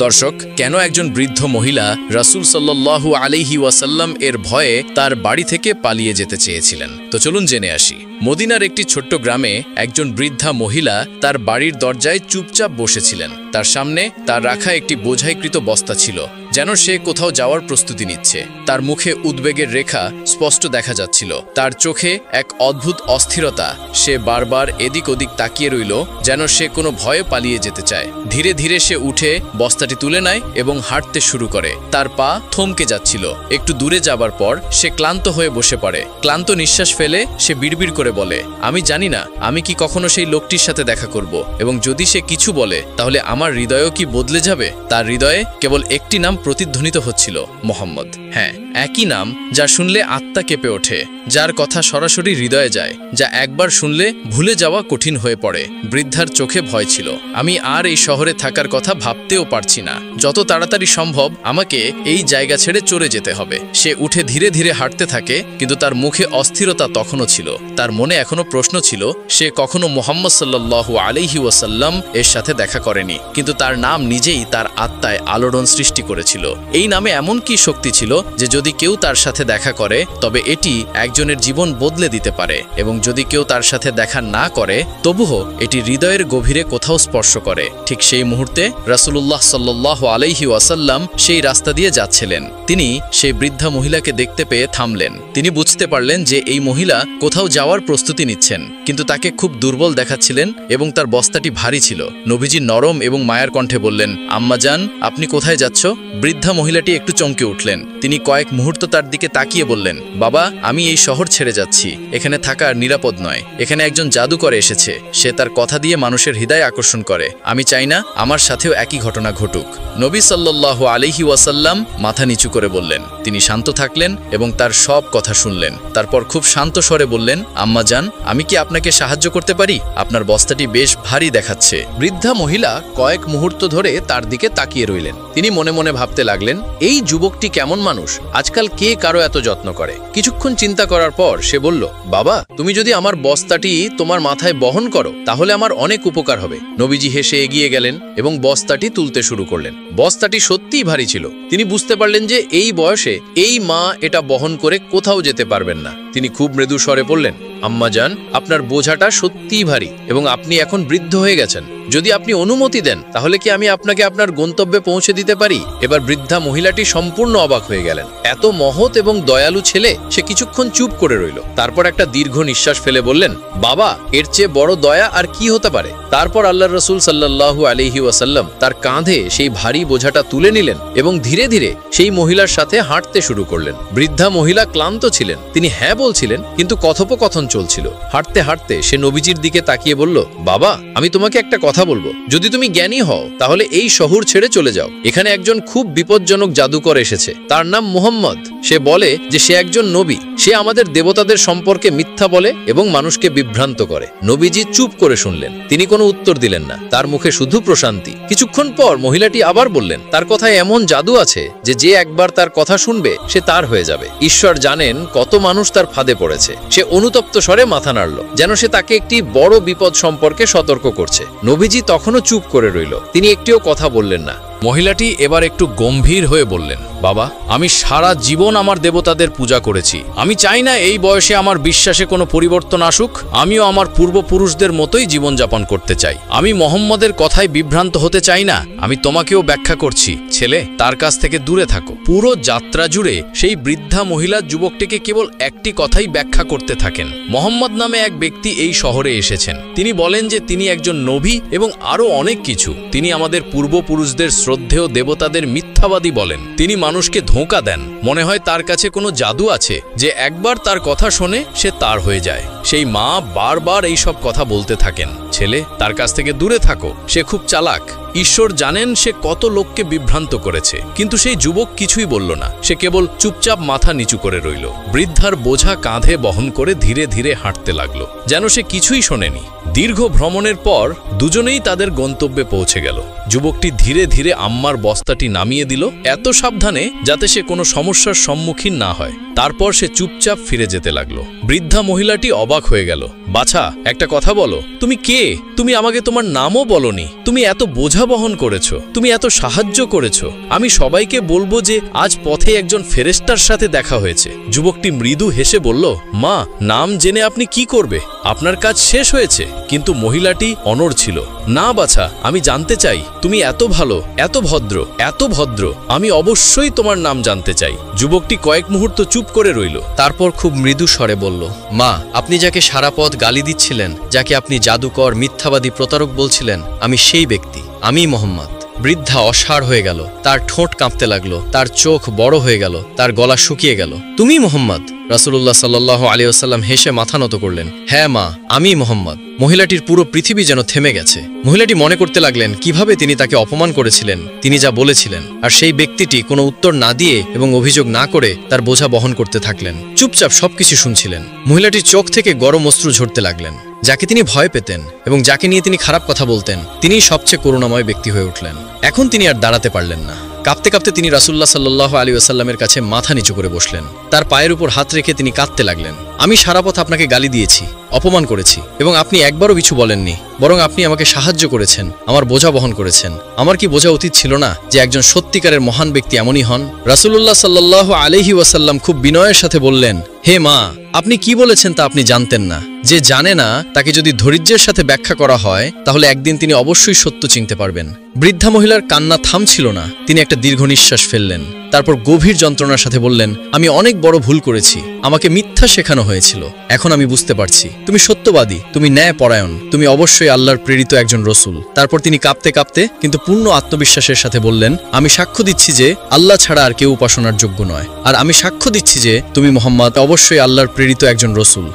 দর্শক, কেন একজন বৃদ্ধ মহিলা রাসূল সাল্লাল্লাহু আলাইহি ওয়াসাল্লাম এর ভয়ে তার বাড়ি থেকে পালিয়ে যেতে চেয়েছিলেন? তো চলুন জেনে আসি। মদিনার একটি ছোট্ট গ্রামে একজন বৃদ্ধা মহিলা তার বাড়ির দরজায় চুপচাপ বসেছিলেন। তার সামনে তার রাখা একটি বোঝাইকৃত বস্তা ছিল, যেন সে কোথাও যাওয়ার প্রস্তুতি নিচ্ছে। তার মুখে উদ্বেগের রেখা স্পষ্ট দেখা যাচ্ছিল, তার চোখে এক অদ্ভুত অস্থিরতা। সে বারবার এদিক ওদিক তাকিয়ে রইল, যেন সে কোনো ভয়ে পালিয়ে যেতে চায়। ধীরে ধীরে সে উঠে বস্তাটি তুলে নেয় এবং হাঁটতে শুরু করে। তার পা থমকে যাচ্ছিল। একটু দূরে যাবার পর সে ক্লান্ত হয়ে বসে পড়ে। ক্লান্ত নিঃশ্বাস ফেলে সে বিড়বিড় করে বলে, আমি জানি না আমি কি কখনো সেই লোকটির সাথে দেখা করব, এবং যদি সে কিছু বলে তাহলে আমার হৃদয়ও কি বদলে যাবে? তার হৃদয়ে কেবল একটি নাম প্রতিধ্বনিত হচ্ছিল, মোহাম্মদ। হ্যাঁ, একই নাম যা শুনলে আত্মা কেঁপে ওঠে, যার কথা সরাসরি হৃদয়ে যায়, যা একবার শুনলে ভুলে যাওয়া কঠিন হয়ে পড়ে। বৃদ্ধার চোখে ভয় ছিল। আমি আর এই শহরে থাকার কথা ভাবতেও পারছি না। যত তাড়াতাড়ি সম্ভব আমাকে এই জায়গা ছেড়ে চলে যেতে হবে। সে উঠে ধীরে ধীরে হাঁটতে থাকে, কিন্তু তার মুখে অস্থিরতা তখনও ছিল। তার মনে এখনো প্রশ্ন ছিল, সে কখনো মুহাম্মদ সাল্লাল্লাহু আলাইহি ওয়াসাল্লাম এর সাথে দেখা করেনি, কিন্তু তার নাম নিজেই তার আত্মায় আলোড়ন সৃষ্টি করেছিল। এই নামে এমন কি শক্তি ছিল যে যদি কেউ তার সাথে দেখা করে তবে এটি একজনের জীবন বদলে দিতে পারে, এবং যদি কেউ তার সাথে দেখা না করে তবুও এটি হৃদয়ের গভীরে কোথাও স্পর্শ করে। ঠিক সেই মুহূর্তে রাসূলুল্লাহ সাল্লাল্লাহু আলাইহি ওয়াসাল্লাম সেই রাস্তা দিয়ে যাচ্ছিলেন। তিনি সেই বৃদ্ধা মহিলাকে দেখতে পেয়ে থামলেন। তিনি বুঝতে পারলেন যে এই মহিলা কোথাও যাওয়ার প্রস্তুতি নিচ্ছেন, কিন্তু তাকে খুব দুর্বল দেখাচ্ছিলেন এবং তার বস্তাটি ভারী ছিল। নবীজি নরম এবং মায়ার কণ্ঠে বললেন, আম্মা জান, আপনি কোথায় যাচ্ছ? বৃদ্ধা মহিলাটি একটু চমকে উঠলেন। তিনি কয়েক মুহূর্ত তার দিকে তাকিয়ে বললেন, বাবা, আমি এই শহর ছেড়ে যাচ্ছি। এখানে থাকা নিরাপদ নয়। এখানে একজন জাদুকর এসেছে। সে তার কথা দিয়ে মানুষের হৃদয় আকর্ষণ করে। আমি চাই না আমার সাথেও একই ঘটনা ঘটুক। নবী সাল্লাল্লাহু আলাইহি ওয়াসাল্লাম মাথা নিচু করে বললেন। তিনি শান্ত থাকলেন এবং তার সব কথা শুনলেন। তারপর খুব শান্ত স্বরে বললেন, আম্মা জান, আমি কি আপনাকে সাহায্য করতে পারি? আপনার বস্তাটি বেশ ভারী দেখাচ্ছে। বৃদ্ধা মহিলা কয়েক মুহূর্ত ধরে তার দিকে তাকিয়ে রইলেন। তিনি মনে মনে ভাবতে লাগলেন, এই যুবকটি কেমন মানুষ? আজকাল কে কারো এত যত্ন করে? কিছুক্ষণ চিন্তা করার পর সে বলল, বাবা, তুমি যদি আমার বস্তাটি তোমার মাথায় বহন করো তাহলে আমার অনেক উপকার হবে। নবীজি হেসে এগিয়ে গেলেন এবং বস্তাটি তুলতে শুরু করলেন। বস্তাটি সত্যিই ভারী ছিল। তিনি বুঝতে পারলেন যে এই বয়সে এই মা এটা বহন করে কোথাও যেতে পারবেন না। তিনি খুব মৃদু স্বরে বললেন, আম্মা জান, আপনার বোঝাটা সত্যিই ভারী এবং আপনি এখন বৃদ্ধ হয়ে গেছেন। যদি আপনি অনুমতি দেন তাহলে কি আমি আপনাকে আপনার গন্তব্যে পৌঁছে দিতে পারি? এবার বৃদ্ধা মহিলাটি সম্পূর্ণ অবাক হয়ে গেলেন। এত মহৎ এবং দয়ালু ছেলে। সে কিছুক্ষণ চুপ করে রইল। তারপর একটা দীর্ঘ নিঃশ্বাস ফেলে বললেন, বাবা, এর চেয়ে বড় দয়া আর কি হতে পারে? তারপর আল্লাহর রাসূল সাল্লাল্লাহু আলাইহি ওয়াসাল্লাম তার কাঁধে সেই ভারী বোঝাটা তুলে নিলেন এবং ধীরে ধীরে সেই মহিলার সাথে হাঁটতে শুরু করলেন। বৃদ্ধা মহিলা ক্লান্ত ছিলেন। তিনি হ্যাঁ বলছিলেন, কিন্তু কথোপকথন চলছিল। হাঁটতে হাঁটতে সে নবীজির দিকে তাকিয়ে বলল, বাবা, আমি তোমাকে একটা কথা বলবো। যদি তুমি জ্ঞানী হও তাহলে এই শহর ছেড়ে চলে যাও। এখানে একজন খুব বিপজ্জনক জাদুকর এসেছে। তার নাম মুহাম্মদ। সে বলে যে সে একজন নবী। সে আমাদের দেবতাদের সম্পর্কে মিথ্যা বলে এবং মানুষকে বিভ্রান্ত করে। নবীজি চুপ করে শুনলেন। তিনি কোনো উত্তর দিলেন না। তার মুখে শুধু প্রশান্তি। কিছুক্ষণ পর মহিলাটি আবার বললেন, তার কথায় এমন জাদু আছে যে যে একবার তার কথা শুনবে সে তার হয়ে যাবে। ঈশ্বর জানেন কত মানুষ তার ফাঁদে পড়েছে। সে অনুতপ্ত স্বরে মাথা নাড়ল, যেন সে তাকে একটি বড় বিপদ সম্পর্কে সতর্ক করছে। নবীজি তখনও চুপ করে রইল। তিনি একটিও কথা বললেন না। মহিলাটি এবার একটু গম্ভীর হয়ে বললেন, বাবা, আমি সারা জীবন আমার দেবতাদের পূজা করেছি। আমি চাই না এই বয়সে আমার বিশ্বাসে কোনো পরিবর্তন আসুক। আমিও আমার পূর্বপুরুষদের মতোই জীবনযাপন করতে চাই। আমি মোহাম্মদের কথায় বিভ্রান্ত হতে চাই না। আমি তোমাকেও ব্যাখ্যা করছি, ছেলে, তার কাছ থেকে দূরে থাকো। পুরো যাত্রা জুড়ে সেই বৃদ্ধা মহিলা যুবকটিকে কেবল একটি কথাই ব্যাখ্যা করতে থাকেন। মোহাম্মদ নামে এক ব্যক্তি এই শহরে এসেছেন। তিনি বলেন যে তিনি একজন নবী এবং আরো অনেক কিছু। তিনি আমাদের পূর্বপুরুষদের শ্রদ্ধেয় দেবতাদের মিথ্যাবাদী বলেন। তিনি মানুষকে ধোঁকা দেন। মনে হয় তার কাছে কোনো জাদু আছে, যে একবার তার কথা শোনে সে তার হয়ে যায়। সেই মা বারবার এই সব কথা বলতে থাকেন, ছেলে, তার কাছ থেকে দূরে থাকো। সে খুব চালাক। ঈশ্বর জানেন সে কত লোককে বিভ্রান্ত করেছে। কিন্তু সেই যুবক কিছুই বলল না। সে কেবল চুপচাপ মাথা নিচু করে রইল। বৃদ্ধার বোঝা কাঁধে বহন করে ধীরে ধীরে হাঁটতে লাগলো, যেন সে কিছুই শোনেনি। দীর্ঘ ভ্রমণের পর দুজনেই তাদের গন্তব্যে পৌঁছে গেল। যুবকটি ধীরে ধীরে আম্মার বস্তাটি নামিয়ে দিল, এত সাবধানে যাতে সে কোনো সমস্যার সম্মুখীন না হয়। তারপর সে চুপচাপ ফিরে যেতে লাগলো। বৃদ্ধা মহিলাটি অবাক হয়ে গেল। বাছা, একটা কথা বলো, তুমি কে? তুমি আমাকে তোমার নামও বলনি। তুমি এত বোঝা বোঝা বহন করেছো, তুমি এত সাহায্য করেছো। আমি সবাইকে বলবো যে আজ পথে একজন ফেরেশতার সাথে দেখা হয়েছে। যুবকটি মৃদু হেসে বলল, মা, নাম জেনে আপনি কি করবে? আপনার কাজ শেষ হয়েছে। কিন্তু মহিলাটি অনড় ছিল। না বাছা, আমি জানতে চাই, তুমি এত ভালো, এত ভদ্র, এত ভদ্র, আমি অবশ্যই তোমার নাম জানতে চাই। যুবকটি কয়েক মুহূর্ত চুপ করে রইল, তারপর খুব মৃদু স্বরে বলল, মা, আপনি যাকে সারা পথ গালি দিচ্ছিলেন, যাকে আপনি জাদুকর, মিথ্যাবাদী, প্রতারক বলছিলেন, আমি সেই ব্যক্তি, আমি মোহাম্মদ। বৃদ্ধা অসাড় হয়ে গেল, তার ঠোঁট কাঁপতে লাগলো, তার চোখ বড় হয়ে গেল, তার গলা শুকিয়ে গেল। তুমি মোহাম্মদ? রাসূলুল্লাহ সাল্লাল্লাহু আলাইহি ওয়াসাল্লাম হেসে মাথা নত করলেন। হ্যাঁ মা, আমি মোহাম্মদ। মহিলাটির পুরো পৃথিবী যেন থেমে গেছে। মহিলাটি মনে করতে লাগলেন কিভাবে তিনি তাকে অপমান করেছিলেন, তিনি যা বলেছিলেন, আর সেই ব্যক্তিটি কোনো উত্তর না দিয়ে এবং অভিযোগ না করে তার বোঝা বহন করতে থাকলেন। চুপচাপ সবকিছু শুনছিলেন। মহিলাটির চোখ থেকে গরম অশ্রু ঝরতে লাগলেন। যাকে তিনি ভয় পেতেন এবং যাকে নিয়ে তিনি খারাপ কথা বলতেন, তিনিই সবচেয়ে করুণাময় ব্যক্তি হয়ে উঠলেন। এখন তিনি আর দাঁড়াতে পারলেন না। কাঁপতে কাঁপতে তিনি রাসূলুল্লাহ সাল্লাল্লাহু আলাইহি ওয়াসাল্লামের কাছে মাথা নিচু করে বসলেন। তার পায়ের উপর হাত রেখে তিনি কাঁদতে লাগলেন। আমি সারা পথ আপনাকে গালি দিয়েছি, অপমান করেছি, এবং আপনি একবারও কিছু বলেননি, বরং আপনি আমাকে সাহায্য করেছেন, আমার বোঝা বহন করেছেন। আমার কি বোঝা উচিত ছিল না যে একজন সত্যিকারের মহান ব্যক্তি এমনই হন? রাসূলুল্লাহ সাল্লাল্লাহু আলাইহি ওয়াসাল্লাম খুব বিনয়ের সাথে বললেন, হে মা, আপনি কি বলেছেন তা আপনি জানতেন না। যে জানে না তাকে যদি ধৈর্যের সাথে ব্যাখ্যা করা হয়, তাহলে একদিন তিনি অবশ্যই সত্য চিনতে পারবেন। বৃদ্ধা মহিলার কান্না থামছিল না। তিনি একটা দীর্ঘ নিঃশ্বাস ফেললেন, তারপর গভীর যন্ত্রণার সাথে বললেন, আমি অনেক বড় ভুল করেছি, আমাকে মিথ্যা শেখানো হয়েছিল। এখন আমি বুঝতে পারছি তুমি সত্যবাদী, তুমি ন্যায়পরায়ণ, তুমি অবশ্যই আল্লাহর প্রেরিত একজন রসুল। তারপর তিনি কাঁপতে কাঁপতে কিন্তু পূর্ণ আত্মবিশ্বাসের সাথে বললেন, আমি সাক্ষ্য দিচ্ছি যে আল্লাহ ছাড়া আর কেউ উপাসনার যোগ্য নয়, আর আমি সাক্ষ্য দিচ্ছি যে তুমি মুহাম্মদ অবশ্যই আল্লাহর প্রেরিত একজন রসুল।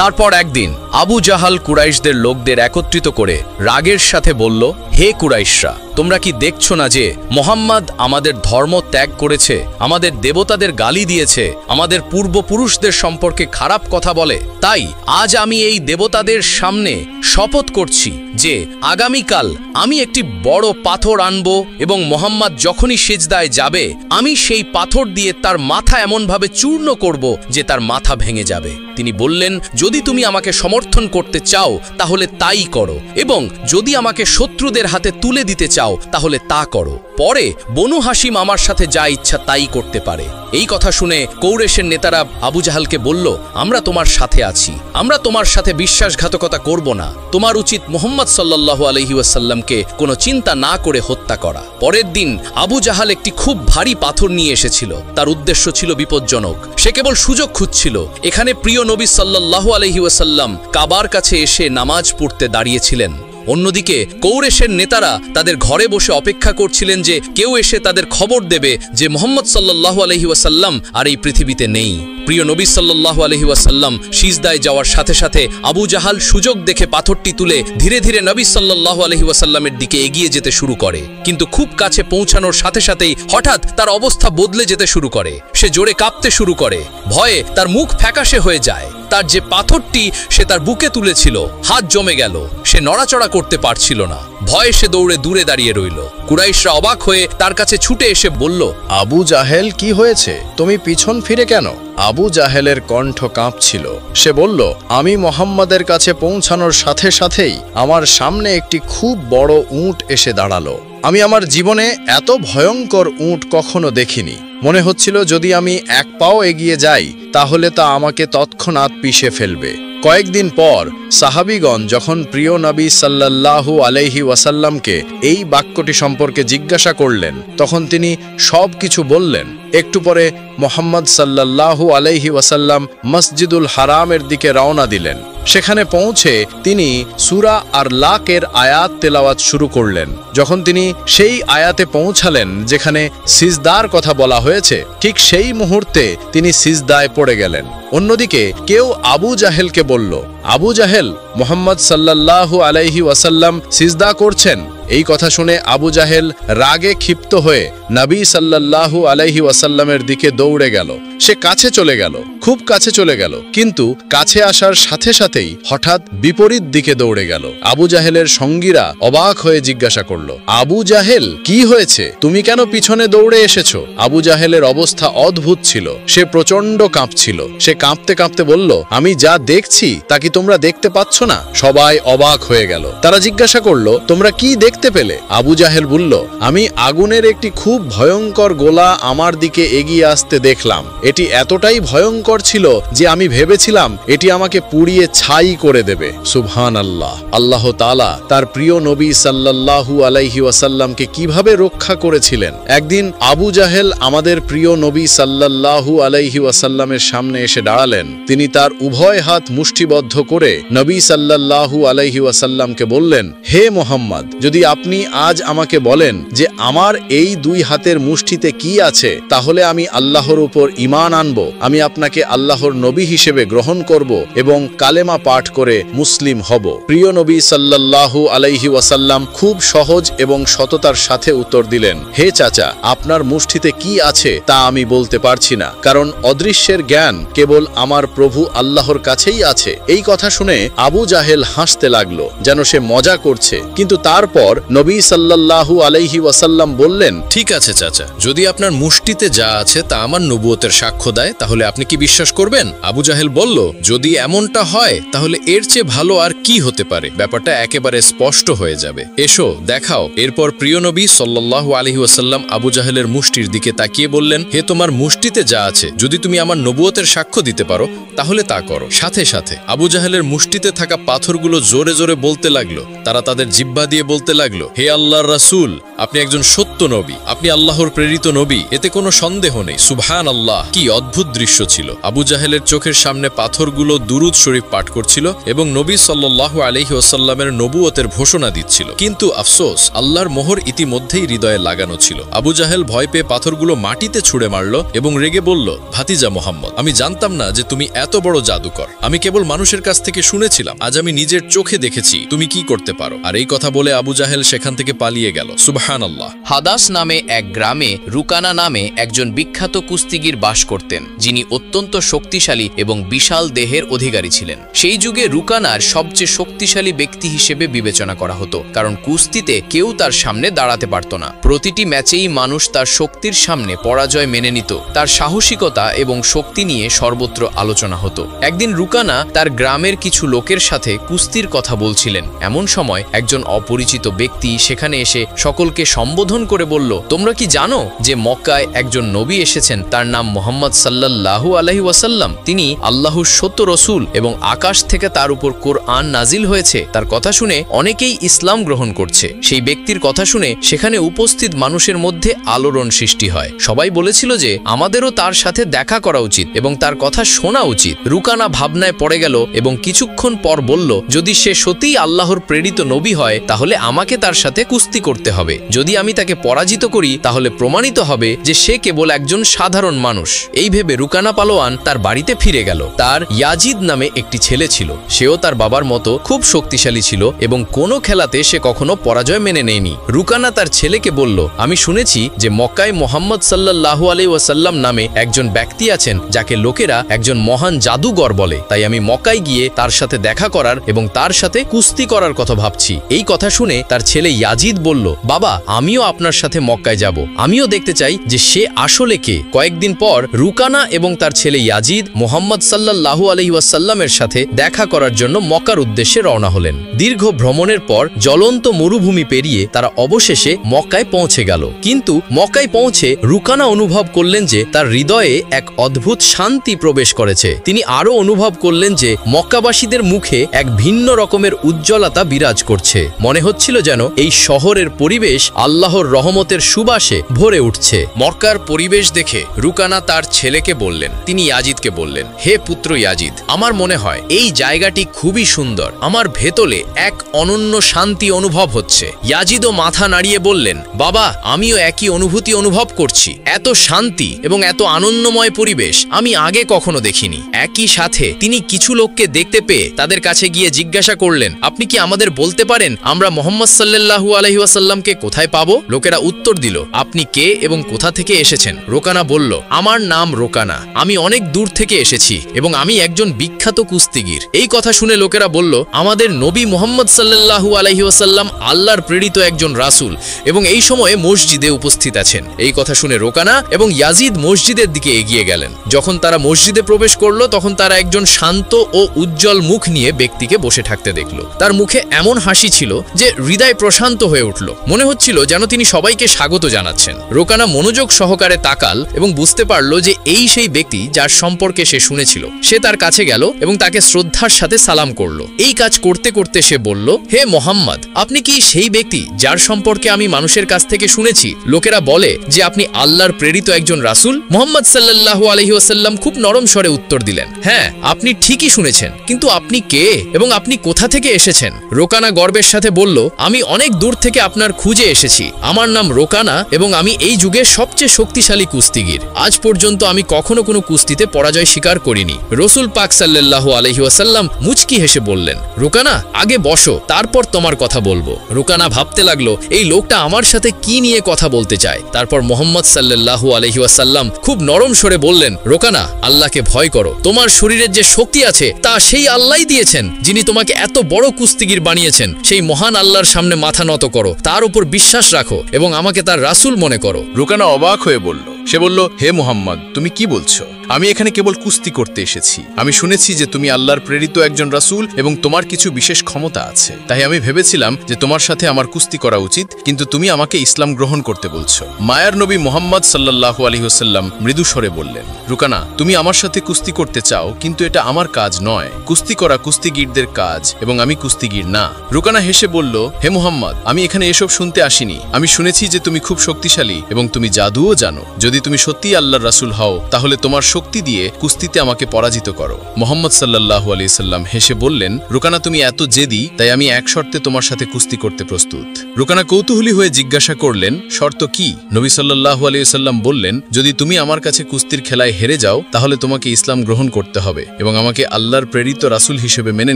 তারপর একদিন আবু জাহাল কুরাইশদের লোকদের একত্রিত করে রাগের সাথে বলল, হে কুরাইশরা, তোমরা কি দেখছো না যে মোহাম্মদ আমাদের ধর্ম ত্যাগ করেছে, আমাদের দেবতাদের গালি দিয়েছে, আমাদের পূর্বপুরুষদের সম্পর্কে খারাপ কথা বলে? তাই আজ আমি এই দেবতাদের সামনে শপথ করছি যে আগামীকাল আমি একটি বড় পাথর আনব এবং মোহাম্মদ যখনই সিজদায় যাবে, আমি সেই পাথর দিয়ে তার মাথা এমনভাবে চূর্ণ করব যে তার মাথা ভেঙে যাবে। তিনি বললেন, যদি তুমি আমাকে সমর্থন করতে চাও তাহলে তাই করো, এবং যদি আমাকে শত্রুদের হাতে তুলে দিতে চাও তাহলে তা করো। পরে বনু হাশিম আমার সাথে যা ইচ্ছা তাই করতে পারে। এই কথা শুনে কৌরেশের নেতারা আবু জাহালকে বলল, আমরা তোমার সাথে আছি, আমরা তোমার সাথে বিশ্বাসঘাতকতা করব না। তোমার উচিত মুহাম্মদ সাল্লাল্লাহু আলাইহি ওয়াসাল্লামকে কোনো চিন্তা না করে হত্যা করা। পরের দিন আবু জাহাল একটি খুব ভারী পাথর নিয়ে এসেছিল। তার উদ্দেশ্য ছিল বিপজ্জনক। সে কেবল সুযোগ খুঁজছিল। এখানে প্রিয় নবী সাল্লাল্লাহু আলাইহি ওয়াসাল্লাম কাবার কাছে এসে নামাজ পড়তে দাঁড়িয়েছিলেন। অন্যদিকে কৌরেশের নেতারা তাদের ঘরে বসে অপেক্ষা করছিলেন যে কেউ এসে তাদের খবর দেবে যে মুহাম্মদ সাল্লাল্লাহু আলাইহি ওয়াসাল্লাম আর এই পৃথিবীতে নেই। প্রিয় নবী সাল্লাল্লাহু আলাইহি ওয়াসাল্লাম সিজদায় যাওয়ার সাথে সাথে আবু জাহাল সুযোগ দেখে পাথরটি তুলে ধীরে ধীরে নবী সাল্লাল্লাহু আলাইহি ওয়াসাল্লামের দিকে এগিয়ে যেতে শুরু করে। কিন্তু খুব কাছে পৌঁছানোর সাথে সাথেই হঠাৎ তার অবস্থা বদলে যেতে শুরু করে। সে জোরে কাঁপতে শুরু করে। ভয়ে তার মুখ ফ্যাকাশে হয়ে যায়। তার যে পাথরটি সে তার বুকে তুলেছিল হাত জমে গেল। সে নড়াচড়া করতে পারছিল না। ভয়ে সে দৌড়ে দূরে দাঁড়িয়ে রইল। কুরাইশরা অবাক হয়ে তার কাছে ছুটে এসে বলল, আবু জাহেল, কি হয়েছে? তুমি পিছন ফিরে কেন? আবু জাহেলের কণ্ঠ কাঁপছিল। সে বলল, আমি মোহাম্মদের কাছে পৌঁছানোর সাথে সাথেই আমার সামনে একটি খুব বড় উট এসে দাঁড়ালো। আমি আমার জীবনে এত ভয়ঙ্কর উট কখনো দেখিনি। মনে হচ্ছিল যদি আমি এক পাও এগিয়ে যাই তাহলে তা আমাকে তৎক্ষণাৎ পিষে ফেলবে। কয়েকদিন পর সাহাবীগণ যখন প্রিয় নবী সাল্লাল্লাহু আলাইহি ওয়াসাল্লামকে এই বাক্যটি সম্পর্কে জিজ্ঞাসা করলেন, তখন তিনি সব কিছু বললেন। একটু পরে মুহাম্মদ সাল্লাল্লাহু আলাইহি ওয়াসাল্লাম মসজিদুল হারামের দিকে রওনা দিলেন। সেখানে পৌঁছে তিনি সূরা আর লাকের আয়াত তেলাওয়াত শুরু করলেন। যখন তিনি সেই আয়াতে পৌঁছালেন যেখানে সিজদার কথা বলা হয়েছে, ঠিক সেই মুহূর্তে তিনি সিজদায় পড়ে গেলেন। অন্যদিকে কেউ আবু জাহেলকে বলল, আবু জাহেল, মুহাম্মদ সাল্লাল্লাহু আলাইহি ওয়াসাল্লাম সিজদা করছেন। এই কথা শুনে আবু জাহেল রাগে ক্ষিপ্ত হয়ে নবী সাল্লাল্লাহু আলাইহি ওয়াসাল্লামের দিকে দৌড়ে গেল। সে কাছে চলে গেল, খুব কাছে চলে গেল, কিন্তু কাছে আসার সাথে সাথেই হঠাৎ বিপরীত দিকে দৌড়ে গেল। আবু জাহেলের সঙ্গীরা অবাক হয়ে জিজ্ঞাসা করল, আবু জাহেল, কি হয়েছে? তুমি কেন পিছনে দৌড়ে এসেছো? আবু জাহেলের অবস্থা অদ্ভুত ছিল। সে প্রচন্ড কাঁপছিল। সে কাঁপতে কাঁপতে বলল, আমি যা দেখছি তা কি তোমরা দেখতে পাচ্ছ দেখছো না? সবাই অবাক হয়ে গেল। তারা জিজ্ঞাসা করলো, তোমরা কি দেখতে পেলে? আবু জাহেল বলল, আমি আগুনের একটি খুব ভয়ঙ্কর গোলা আমার দিকে এগিয়ে আসতে দেখলাম। এটি এতটাই ভয়ঙ্কর ছিল যে আমি ভেবেছিলাম এটি আমাকে পুড়িয়ে ছাই করে দেবে। সুবহানাল্লাহ। আল্লাহ তাআলা তার প্রিয় নবী সাল্লাল্লাহু আলাইহি ওয়াসাল্লামকে কিভাবে রক্ষা করেছিলেন। একদিন আবু জাহেল আমাদের প্রিয় নবী সাল্লাল্লাহু আলাইহি ওয়াসাল্লামের সামনে এসে দাঁড়ালেন। তিনি তার উভয় হাত মুষ্টিবদ্ধ করে নবী সাল্লাল্লাহু আলাইহি ওয়াসাল্লামকে বললেন, হে মুহাম্মদ, যদি আপনি আজ আমাকে বলেন যে আমার এই দুই হাতের মুষ্টিতে কি আছে, তাহলে আমি আল্লাহর উপর ঈমান আনব, আমি আপনাকে আল্লাহর নবী হিসেবে গ্রহণ করব এবং কালেমা পাঠ করে মুসলিম হব। প্রিয় নবী সাল্লাল্লাহু আলাইহি ওয়াসাল্লাম খুব সহজ এবং সততার সাথে উত্তর দিলেন, হে চাচা, আপনার মুষ্টিতে কি আছে তা আমি বলতে পারছি না, কারণ অদৃশ্যের জ্ঞান কেবল আমার প্রভু আল্লাহর কাছেই আছে। এই কথা শুনে আবু জাহেল হাসতে লাগলো, যেন সে মজা করছে। কিন্তু তারপর নবী সাল্লাল্লাহু আলাইহি ওয়াসাল্লাম বললেন, ঠিক আছে চাচা, যদি আপনার মুষ্টিতে যা আছে তা আমার নবুয়তের সাক্ষ্য দেয়, তাহলে আপনি কি বিশ্বাস করবেন? আবু জাহেল বলল, যদি এমনটা হয় তাহলে এর চেয়ে ভালো আর কি হতে পারে? ব্যাপারটা একেবারে স্পষ্ট হয়ে যাবে, এসো দেখাও। এরপর প্রিয় নবী সাল্লাল্লাহু আলাইহি ওয়াসাল্লাম আবু জাহেলের মুষ্টির দিকে তাকিয়ে বললেন, হে তোমার মুষ্টিতে যা আছে, যদি তুমি আমার নবুয়তের সাক্ষ্য দিতে পারো তাহলে তা করো। সাথে সাথে আবু জাহেলের মুষ্টিতে থাকা পাথরগুলো জোরে জোরে বলতে লাগলো। তারা তাদের জিহ্বা দিয়ে বলতে লাগলো, হে আল্লাহর রাসূল, আপনি একজন সত্য নবী, আপনি আল্লাহর প্রেরিত নবী, এতে কোনো সন্দেহ নেই। সুবহানাল্লাহ। কি অদ্ভুত দৃশ্য ছিল! আবু জাহেলের চোখের সামনে পাথরগুলো দুরূদ শরীফ পাঠ করছিল এবং নবী সাল্লাল্লাহু আলাইহি ওয়াসাল্লামের নবুয়তের ঘোষণা দিচ্ছিল। কিন্তু আফসোস, আল্লাহর মোহর ইতিমধ্যেই হৃদয়ে লাগানো ছিল। আবু জাহেল ভয় পেয়ে পাথরগুলো মাটিতে ছুঁড়ে মারল এবং রেগে বলল, ভাতিজা মোহাম্মদ, আমি জানতাম না যে তুমি এত বড় জাদুকর। আমি কেবল মানুষের কাছ থেকে শুনেছিলাম, আজ আমি নিজের চোখে দেখেছি তুমি কি করতে পারো। আর এই কথা বলে আবু জাহেল সেখান থেকে পালিয়ে গেল। সুবহানাল্লাহ। হাদাস নামে এক গ্রামে রুকানা নামে একজন বিখ্যাত কুস্তিগীর বাস করতেন, যিনি অত্যন্ত শক্তিশালী এবং বিশাল দেহের অধিকারী ছিলেন। সেই যুগে রুকানার সবচেয়ে শক্তিশালী ব্যক্তি হিসেবে বিবেচনা করা হতো, কারণ কুস্তিতে কেউ তার সামনে দাঁড়াতে পারত না। প্রতিটি ম্যাচেই মানুষ তার শক্তির সামনে পরাজয় মেনে নিত। তার সাহসিকতা এবং শক্তি নিয়ে সর্বত্র আলোচনা হতো। একদিন রুকানা তার গ্রামের কিছু লোকের সাথে কুস্তির কথা বলছিলেন। এমন সময় একজন অপরিচিত ব্যক্তি সেখানে এসে সকলকে সম্বোধন করে বলল, তোমরা কি জানো যে মক্কায় একজন নবী এসেছেন, তার নাম মুহাম্মদ সাল্লাল্লাহু আলাইহি ওয়াসাল্লাম। তিনি আল্লাহর সত্য রসূল এবং আকাশ থেকে তার উপর কোরআন নাজিল হয়েছে। তার কথা শুনে অনেকেই ইসলাম গ্রহণ করছে। সেই ব্যক্তির কথা শুনে সেখানে উপস্থিত মানুষের মধ্যে আলোড়ন সৃষ্টি হয়। সবাই বলেছিল যে আমাদেরও তার সাথে দেখা করা উচিত এবং তার কথা শোনা উচিত। রুকানা ভাবনায় পড়ে গেল এবং কিছুক্ষণ পর বলল, যদি সে সত্যিই আল্লাহর প্রেরিত নবী হয় তাহলে আমাকে তার সাথে কুস্তি করতে হবে। যদি আমি তাকে পরাজিত করি তাহলে প্রমাণিত হবে যে সে কেবল একজন সাধারণ মানুষ। এই ভেবে রুকানা পালোয়ান তার বাড়িতে ফিরে গেল। তার ইয়াজিদ নামে একটি ছেলে ছিল। সেও তার বাবার মতো খুব শক্তিশালী ছিল এবং কোনো খেলাতে সে কখনো পরাজয় মেনে নেয়নি। রুকানা তার ছেলেকে বলল, আমি শুনেছি যে মক্কায় মুহাম্মদ সাল্লাল্লাহু আলাইহি ওয়াসাল্লাম নামে একজন ব্যক্তি আছেন যাকে লোকেরা একজন মহান জাদুকর বলে। তাই আমি মক্কায় গিয়ে তার সাথে দেখা করার এবং তার সাথে কুস্তি করার কথা ভাবছি। এই কথা শুনে তার ছেলে ইয়াজিদ বলল, বাবা, আমিও আপনার সাথে মক্কায় যাব, আমিও দেখতে চাই যে সে আসলে কে। কয়েকদিন পর রুকানা এবং তার ছেলে ইয়াজিদ মুহাম্মদ সাল্লাল্লাহু আলাইহি ওয়াসাল্লামের সাথে দেখা করার জন্য মক্কার উদ্দেশ্যে রওনা হলেন। দীর্ঘ ভ্রমণের পর জ্বলন্ত মরুভূমি পেরিয়ে তারা অবশেষে মক্কায় পৌঁছে গেল। কিন্তু মক্কায় পৌঁছে রুকানা অনুভব করলেন যে তার হৃদয়ে এক অদ্ভুত শান্তি প্রবেশ করেছে। তিনি আরও অনুভব করলেন যে মক্কাবাসীদের মুখে এক ভিন্ন রকমের উজ্জ্বলতা বিরাজ করছে। মনে হচ্ছিল যেন এই শহরের পরিবেশ আল্লাহর রহমতের সুবাসে ভরে উঠছে। মক্কার পরিবেশ দেখে রুকানা তার ছেলেকে বললেন, তিনি ইয়াজিদকে বললেন, হে পুত্র ইয়াজিদ, আমার মনে হয় এই জায়গাটি খুবই সুন্দর। আমার ভেতরে এক অনন্য শান্তি অনুভব হচ্ছে। ইয়াজিদও মাথা নাড়িয়ে বললেন, বাবা, আমিও একই অনুভূতি অনুভব করছি। এত শান্তি এবং এত আনন্দময় পরিবেশ আমি আগে কখনো দেখিনি। একই সাথে তিনি কিছু লোককে দেখতে পেয়ে তাদের কাছে গিয়ে জিজ্ঞাসা করলেন, আপনি কি আমাদের বলতে পারেন আমরা মুহাম্মদ সাল্লাল্লাহু আলাইহি ওয়াসাল্লামকে কোথায় পাবো? লোকেরা উত্তর দিল, আপনি কে এবং কোথা থেকে এসেছেন? রোকানা বলল, আমার নাম রোকানা, আমি অনেক দূর থেকে এসেছি এবং আমি একজন বিখ্যাত কুস্তিগীর। এই কথা শুনে লোকেরা বলল, আমাদের নবী মুহাম্মদ সাল্লাল্লাহু আলাইহি ওয়াসাল্লাম আল্লাহর প্রেরিত একজন রাসূল এবং এই সময়ে মসজিদে উপস্থিত আছেন। এই কথা শুনে রোকানা এবং ইয়াজিদ মসজিদের দিকে এগিয়ে গেলেন। যখন তারা মসজিদে প্রবেশ করলো তখন তারা একজন শান্ত ও উজ্জ্বল মুখ নিয়ে ব্যক্তিকে বসে থাকতে দেখল। তার মুখে এমন হাসি ছিল যে হৃদয় প্রশান্ত হয়ে উঠল। মনে হচ্ছিল যেন তিনি সবাইকে স্বাগত জানাচ্ছেন। রোকানা মনোযোগ সহকারে তাকাল এবং বুঝতে পারল যে এই সেই ব্যক্তি যার সম্পর্কে সে শুনেছিল। সে তার কাছে গেল এবং তাকে শ্রদ্ধার সাথে সালাম করল। এই কাজ করতে করতে সে বলল, হে মোহাম্মদ, আপনি কি সেই ব্যক্তি যার সম্পর্কে আমি মানুষের কাছ থেকে শুনেছি? লোকেরা বলে যে আপনি আল্লাহর প্রেরিত একজন রাসূল। মুহাম্মদ সাল্লাল্লাহু আলাইহি ওয়াসাল্লাম খুব নরম স্বরে উত্তর দিলেন, হ্যাঁ, আপনি ঠিকই শুনেছেন, কিন্তু আপনি কে এবং আপনি কোথা থেকে এসেছেন? রোকানা গর্বের সাথে বলল, আমি অনেক দূর থেকে আপনার খুঁজে এসেছি। আমার নাম রোকানা এবং আমি এই যুগের সবচেয়ে শক্তিশালী কুস্তিগির। আজ পর্যন্ত আমি কখনো কোনো কুস্তিতে পরাজয় স্বীকার করিনি। রাসূল পাক সাল্লাল্লাহু আলাইহি ওয়াসাল্লাম মুচকি হেসে বললেন, রোকানা, আগে বসো, তারপর তোমার কথা বলবো। রোকানা ভাবতে লাগলো, এই লোকটা আমার সাথে কি নিয়ে কথা বলতে চায়। তারপর মুহাম্মদ সাল্লাল্লাহু আলাইহি ওয়াসাল্লাম খুব নরম স্বরে বললেন, রোকানা, আল্লাহকে ভয় করো। তোমার শরীরের যে শক্তি আছে তা সেই আল্লাহই দিয়েছেন, যিনি তোমাকে এত বড় কুস্তিগির বানিয়েছেন। সেই মহান আল্লাহর সামনে মাথা নত করো, তার উপর বিশ্বাস রাখো এবং আমাকে তার রাসূল মনে করো। রোকানা অবাক হয়ে বলল, সে বলল, হে মুহাম্মদ, তুমি কি বলছো? আমি এখানে কেবল কুস্তি করতে এসেছি। আমি শুনেছি যে তুমি আল্লাহর প্রেরিত একজন রাসূল এবং তোমার কিছু বিশেষ ক্ষমতা আছে। তাই আমি ভেবেছিলাম যে তোমার সাথে আমার কুস্তি করা উচিত, কিন্তু তুমি আমাকে ইসলাম গ্রহণ করতে বলছো। মায়ার নবী মুহাম্মদ সাল্লাল্লাহু আলাইহি ওয়াসাল্লাম মৃদু স্বরে বললেন, রোকানা, তুমি আমার সাথে কুস্তি করতে চাও, কিন্তু এটা আমার কাজ নয়। কুস্তি করা কুস্তিগীরদের কাজ এবং আমি কুস্তিগীর না। রোকানা হেসে বলল, হে মুহাম্মদ, আমি এখানে এসব শুনতে আসিনি। আমি শুনেছি যে তুমি খুব শক্তিশালী এবং তুমি জাদুও জানো। যদি তুমি সত্যিই আল্লাহর রাসূল হও, তাহলে তোমার শক্তি দিয়ে কুস্তিতে আমাকে পরাজিত করো। মুহাম্মদ সাল্লাল্লাহু আলাইহি সাল্লাম হেসে বললেন, রোকানা, তুমি এত জেদি, তাই আমি এক শর্তে তোমার সাথে কুস্তি করতে প্রস্তুত। রোকানা কৌতূহলী হয়ে জিজ্ঞাসা করলেন, শর্ত কি? নবী সাল্লাল্লাহু আলাইহি সাল্লাম বললেন, যদি তুমি আমার কাছে কুস্তির খেলায় হেরে যাও, তাহলে তোমাকে ইসলাম গ্রহণ করতে হবে এবং আমাকে আল্লাহর প্রেরিত রাসূল হিসেবে মেনে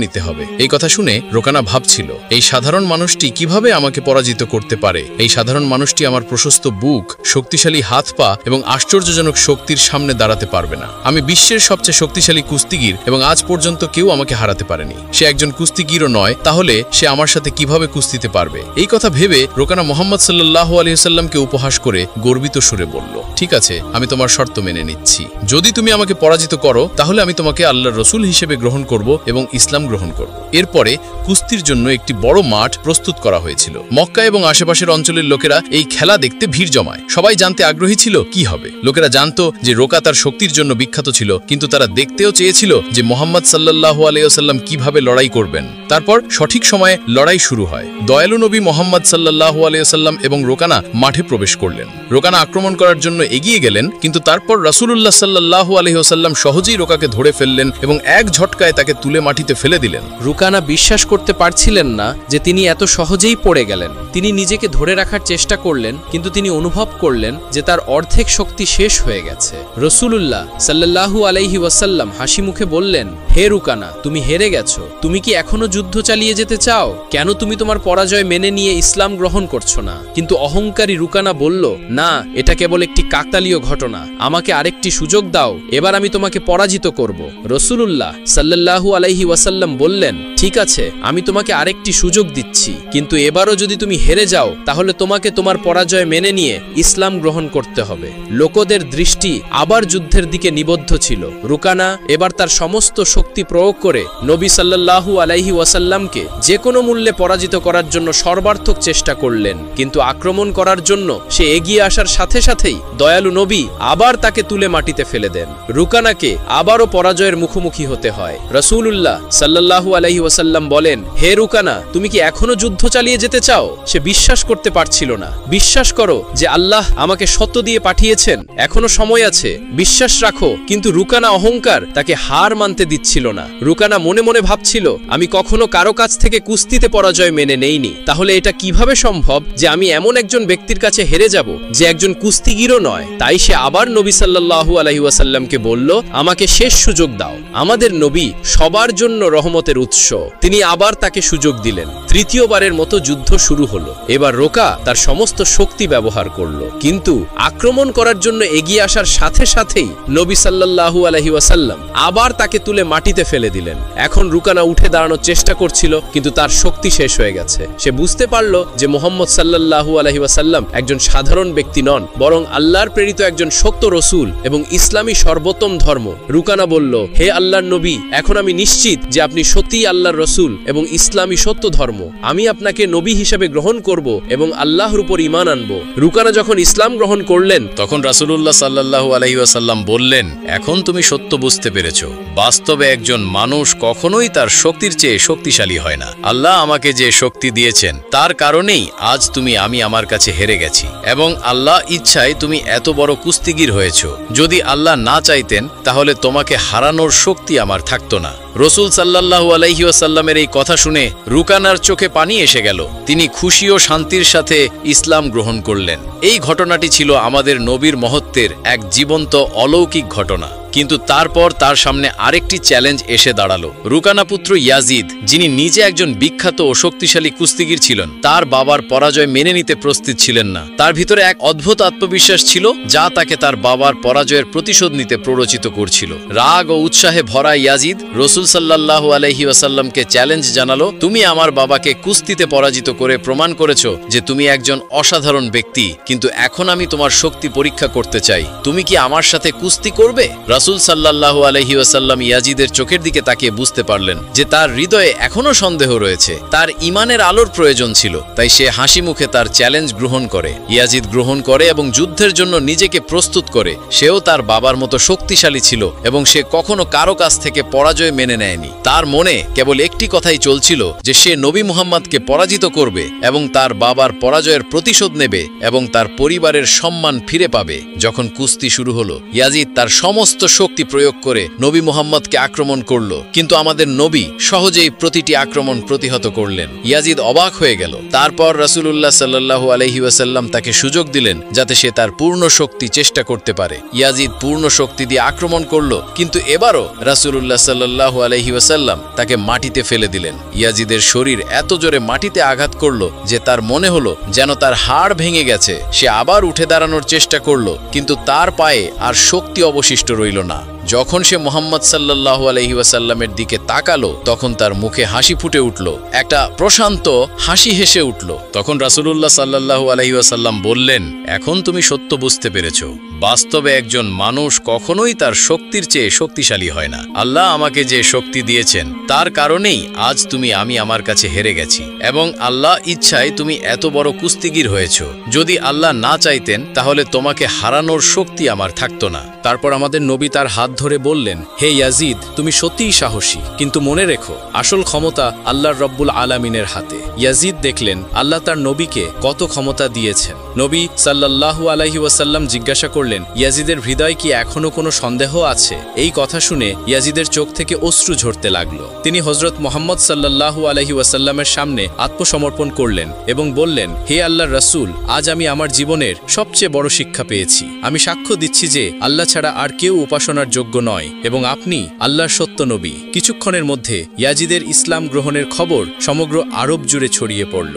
নিতে হবে। এই কথা শুনে রোকানা ভাবছিল, এই সাধারণ মানুষটি কিভাবে আমাকে পরাজিত করতে পারে? এই সাধারণ মানুষটি আমার প্রশস্ত বুক, শক্তিশালী হাত পা এবং আশ্চর্যজনক শক্তির সামনে দাঁড়াতে পারবে না। আমি বিশ্বের সবচেয়ে শক্তিশালী কুস্তিগির এবং আজ পর্যন্ত কেউ আমাকে হারাতে পারেনি। সে একজন কুস্তিগিরও নয়, তাহলে সে আমার সাথে কিভাবে কুস্তিতে পারবে? এই কথা ভেবে রোকানা মুহাম্মদ সাল্লাল্লাহু আলাইহি সাল্লামকে উপহাস করে গর্বিত সুরে বলল, ঠিক আছে, আমি তোমার শর্ত মেনে নিচ্ছি। যদি তুমি আমাকে পরাজিত করো, তাহলে আমি তোমাকে আল্লাহর রাসূল হিসেবে গ্রহণ করব এবং ইসলাম গ্রহণ করব। এরপরে কুস্তির জন্য একটি বড় মাঠ প্রস্তুত করা হয়েছিল। মক্কা এবং আশেপাশের অঞ্চলের লোকেরা এই খেলা দেখতে ভিড় জমায়। সবাই জানতে আগ্রহী ছিল কি হবে। লোকেরা জানতো যে রোকা তার শক্তির জন্য বিখ্যাত ছিল, কিন্তু তারা দেখতেও চেয়েছিল যে মুহাম্মদ সাল্লাল্লাহু আলাইহি ওয়াসাল্লাম কিভাবে লড়াই করবেন। তারপর সঠিক সময়ে লড়াই শুরু হয়। দয়ালু নবী মুহাম্মদ সাল্লাল্লাহু আলাইহি ওয়াসাল্লাম এবং রোকানা মাঠে প্রবেশ করলেন। রোকানা আক্রমণ করার জন্য এগিয়ে গেলেন, কিন্তু তারপর রাসূলুল্লাহ সাল্লাল্লাহু আলাইহি ওয়াসাল্লাম সহজেই রোকাকে ধরে ফেললেন এবং এক ঝটকায় তাকে তুলে মাটিতে ফেলে দিলেন। রোকানা বিশ্বাস করতে পারছিলেন না যে তিনি এত সহজেই পড়ে গেলেন। তিনি নিজেকে ধরে রাখার চেষ্টা করলেন, কিন্তু তিনি অনুভব করলেন যে তার অর্ধেক শক্তি শেষ হয়ে গেছে। রাসূলুল্লাহ সাল্লাল্লাহু আলাইহি ওয়াসাল্লাম হাসি মুখে বললেন, হে রোকানা, তুমি হেরে গেছো। তুমি কি এখনো যুদ্ধ চালিয়ে যেতে চাও? কেন তুমি তোমার পরাজয় মেনে নিয়ে ইসলাম গ্রহণ করছো না? কিন্তু অহংকারী রোকানা বলল, না, এটা কেবল একটি কাকতালীয় ঘটনা। আমাকে আরেকটি সুযোগ দাও, এবার আমি তোমাকে পরাজিত করব। রাসূলুল্লাহ সাল্লাল্লাহু আলাইহি ওয়াসাল্লাম বললেন, ঠিক আছে, আমি তোমাকে আরেকটি সুযোগ দিচ্ছি, কিন্তু এবারও যদি তুমি হেরে যাও, তাহলে তোমাকে তোমার পরাজয় মেনে নিয়ে ইসলাম গ্রহণ করতে হবে। লোকদের দৃষ্টি আবার যুদ্ধের দিকে নিবদ্ধ ছিল। রোকানা এবার তার সমস্ত শক্তি প্রয়োগ করে নবী সাল্লাল্লাহু আলাইহি ওয়াসাল্লামকে যে কোনো মূল্যে পরাজিত করার জন্য সর্বার্থক চেষ্টা করলেন, কিন্তু আক্রমণ করার জন্য সে এগিয়ে আসার সাথে সাথেই দয়ালু নবী আবার তাকে তুলে মাটিতে ফেলে দেন। রোকানাকে আবারও পরাজয়ের মুখোমুখি হতে হয়। রাসূলুল্লাহ সাল্লাল্লাহু আলাইহি ওয়াসাল্লাম বলেন, হে রোকানা, তুমি কি এখনো যুদ্ধ চালিয়ে যেতে চাও? সে বিশ্বাস করতে পারছিল না। বিশ্বাস করো যে আল্লাহ আমাকে সত্য দিয়ে পাঠিয়েছেন, এখনো সময় আছে, বিশ্বাস রাখো। কিন্তু রোকানা অহংকার তাকে হার মানতে দিচ্ছিল না। রোকানা মনে মনে ভাবছিল, আমি কখনো কারো কাছ থেকে কুস্তিতে পরাজয় মেনে নেইনি, তাহলে এটা কিভাবে সম্ভব যে আমি এমন একজন ব্যক্তির কাছে হেরে যাব যে একজন কুস্তিগিরও নয়? তাই সে আবার নবী সাল্লাল্লাহু আলাইহি ওয়াসাল্লামকে বলল, আমাকে শেষ সুযোগ দাও। আমাদের নবী সবার জন্য রহমতের উৎস। তিনি আবার তাকে সুযোগ দিলেন। তৃতীয়বারের মতো যুদ্ধ শুরু হলো। এবার রোকা তার সমস্ত শক্তি ব্যবহার করলো, কিন্তু আক্রমণ করার জন্য এগিয়ে আসার সাথে সাথেই নবী সাল্লাল্লাহু আলাইহি ওয়াসাল্লাম আবার তাকে তুলে মাটিতে ফেলে দিলেন। এখন রোকানা উঠে দাঁড়ানোর চেষ্টা করছিল, কিন্তু তার শক্তি শেষ হয়ে গেছে। সে বুঝতে পারল যে মুহাম্মদ সাল্লাল্লাহু আলাইহি ওয়াসাল্লাম একজন সাধারণ ব্যক্তি নন, বরং আল্লাহর প্রেরিত একজন সত্য রাসূল এবং ইসলামী সর্বোত্তম ধর্ম। রোকানা বলল, হে আল্লাহর নবী, এখন আমি নিশ্চিত যে আপনি সত্যিই আল্লাহর রসুল এবং ইসলামী সত্য ধর্ম। আমি আপনাকে নবী হিসেবে গ্রহণ করব এবং আল্লাহর উপর ঈমান আনব। রুকানা যখন ইসলাম গ্রহণ করলেন তখন রাসূলুল্লাহ সাল্লাল্লাহু আলাইহি ওয়াসাল্লাম বললেন, এখন তুমি সত্য বুঝতে পেরেছো। বাস্তবে একজন মানুষ কখনোই তার শক্তির চেয়ে শক্তিশালী হয় না। আল্লাহ আমাকে যে শক্তি দিয়েছেন তার কারণেই আজ আমি আমার কাছে হেরে গেছি, এবং আল্লাহ ইচ্ছায় তুমি এত বড় কুস্তিগীর হয়েছো। যদি আল্লাহ না চাইতেন তাহলে তোমাকে হারানোর শক্তি আমার থাকতো না। রসুল সাল্লাল্লাহু আলাইহি ওয়াসাল্লামের এই কথা শুনে রুকানার চোখে পানি এসে গেল। তিনি খুশি ও শান্তির সাথে ইসলাম গ্রহণ করলেন। এই ঘটনাটি ছিল আমাদের নবীর মহত্বের এক জীবন্ত অলৌকিক ঘটনা। কিন্তু তারপর তার সামনে আরেকটি চ্যালেঞ্জ এসে দাঁড়ালো। রুকানা পুত্র ইয়াজিদ, যিনি নিজে একজন বিখ্যাত ও শক্তিশালী কুস্তিগীর ছিলেন, তার বাবার পরাজয় মেনে নিতে প্রস্তুত ছিলেন না। তার ভিতরে এক অদ্ভুত আত্মবিশ্বাস ছিল যা তাকে তার বাবার পরাজয়ের প্রতিশোধ নিতে প্ররোচিত করছিল। রাগ ও উৎসাহে ভরা ইয়াজিদ রসুল সাল্লাল্লাহু আলাইহি ওয়াসাল্লামকে চ্যালেঞ্জ জানালো, তুমি আমার বাবাকে কুস্তিতে পরাজিত করে প্রমাণ করেছো যে তুমি একজন অসাধারণ ব্যক্তি, কিন্তু এখন আমি তোমার শক্তি পরীক্ষা করতে চাই। তুমি কি আমার সাথে কুস্তি করবে? রাসূল সাল্লাল্লাহু আলাইহি ওয়াসাল্লাম ইয়াজিদের চোখের দিকে তাকিয়ে বুঝতে পারলেন যে তার হৃদয়ে এখনো সন্দেহ রয়েছে। তার ঈমানের আলোর প্রয়োজন ছিল, তাই সে হাসি মুখে তার চ্যালেঞ্জ গ্রহণ করে। ইয়াজিদ গ্রহণ করে এবং যুদ্ধের জন্য নিজেকে প্রস্তুত করে। সেও তার বাবার মতো শক্তিশালী ছিল এবং সে কখনো কারো কাছ থেকে পরাজয় মেনে নেয়নি। তার মনে কেবল একটি কথাই চলছিল যে সে নবী মুহাম্মদকে পরাজিত করবে এবং তার বাবার পরাজয়ের প্রতিশোধ নেবে এবং তার পরিবারের সম্মান ফিরে পাবে। যখন কুস্তি শুরু হলো, ইয়াজিদ তার সমস্ত শক্তি প্রয়োগ করে নবী মুহাম্মদকে আক্রমণ করল, কিন্তু আমাদের নবী সহজেই প্রতিটি আক্রমণ প্রতিহত করলেন। ইয়াজিদ অবাক হয়ে গেল। তারপর রাসূলুল্লাহ সাল্লাল্লাহু আলাইহি ওয়াসাল্লাম তাকে সুযোগ দিলেন যাতে সে তার পূর্ণ শক্তি চেষ্টা করতে পারে। ইয়াজিদ পূর্ণ শক্তি দিয়ে আক্রমণ করল, কিন্তু এবারও রাসূলুল্লাহ সাল্লাল্লাহু আলাইহি ওয়াসাল্লাম তাকে মাটিতে ফেলে দিলেন। ইয়াজিদের শরীর এত জোরে মাটিতে আঘাত করল যে তার মনে হলো যেন তার হাড় ভেঙে গেছে। সে আবার উঠে দাঁড়ানোর চেষ্টা করল, কিন্তু তার পায়ে আর শক্তি অবশিষ্ট রইল না। যখন সে মুহাম্মদ সাল্লাল্লাহু আলাইহি ওয়াসাল্লামের দিকে তাকালো, তখন তার মুখে হাসি ফুটে উঠল, একটা প্রশান্ত হাসি হেসে উঠল। তখন রাসূলুল্লাহ সাল্লাল্লাহু আলাইহি ওয়াসাল্লাম বললেন, এখন তুমি সত্য বুঝতে পেরেছো। বাস্তবে একজন মানুষ কখনোই তার শক্তির চেয়ে শক্তিশালী হয় না। আল্লাহ আমাকে যে শক্তি দিয়েছেন তার কারণেই আজ আমি আমার কাছে হেরে গেছি, এবং আল্লাহ ইচ্ছায় তুমি এত বড় কুস্তিগীর হয়েছো। যদি আল্লাহ না চাইতেন তাহলে তোমাকে হারানোর শক্তি আমার থাকতো না। তারপর আমাদের নবী তার হাত ধরে বললেন, হে ইয়াজিদ, তুমি সত্যিই সাহসী, কিন্তু মনে রেখো আসল ক্ষমতা আল্লাহর রব্বুল আলামিনের হাতে। ইয়াজিদ দেখলেন আল্লাহ তার নবীকে কত ক্ষমতা দিয়েছেন। নবী সাল্লাল্লাহু আলাইহি ওয়াসাল্লাম জিজ্ঞাসা করলেন, ইয়াজিদের হৃদয় কি এখনো কোনো সন্দেহ আছে? এই কথা শুনে ইয়াজিদের চোখ থেকে অশ্রু ঝরতে লাগলো। তিনি হযরত মুহাম্মদ সাল্লাল্লাহু আলাইহি ওয়াসাল্লামের সামনে আত্মসমর্পণ করলেন এবং বললেন, হে আল্লাহর রাসূল, আজ আমি আমার জীবনের সবচেয়ে বড় শিক্ষা পেয়েছি। আমি সাক্ষ্য দিচ্ছি যে আল্লাহ ছাড়া আর কেউ উপাসনার যোগ্য নয় এবং আপনি আল্লাহর সত্য নবী। কিছুক্ষণের মধ্যে ইয়াজিদের ইসলাম গ্রহণের খবর সমগ্র আরব জুড়ে ছড়িয়ে পড়ল।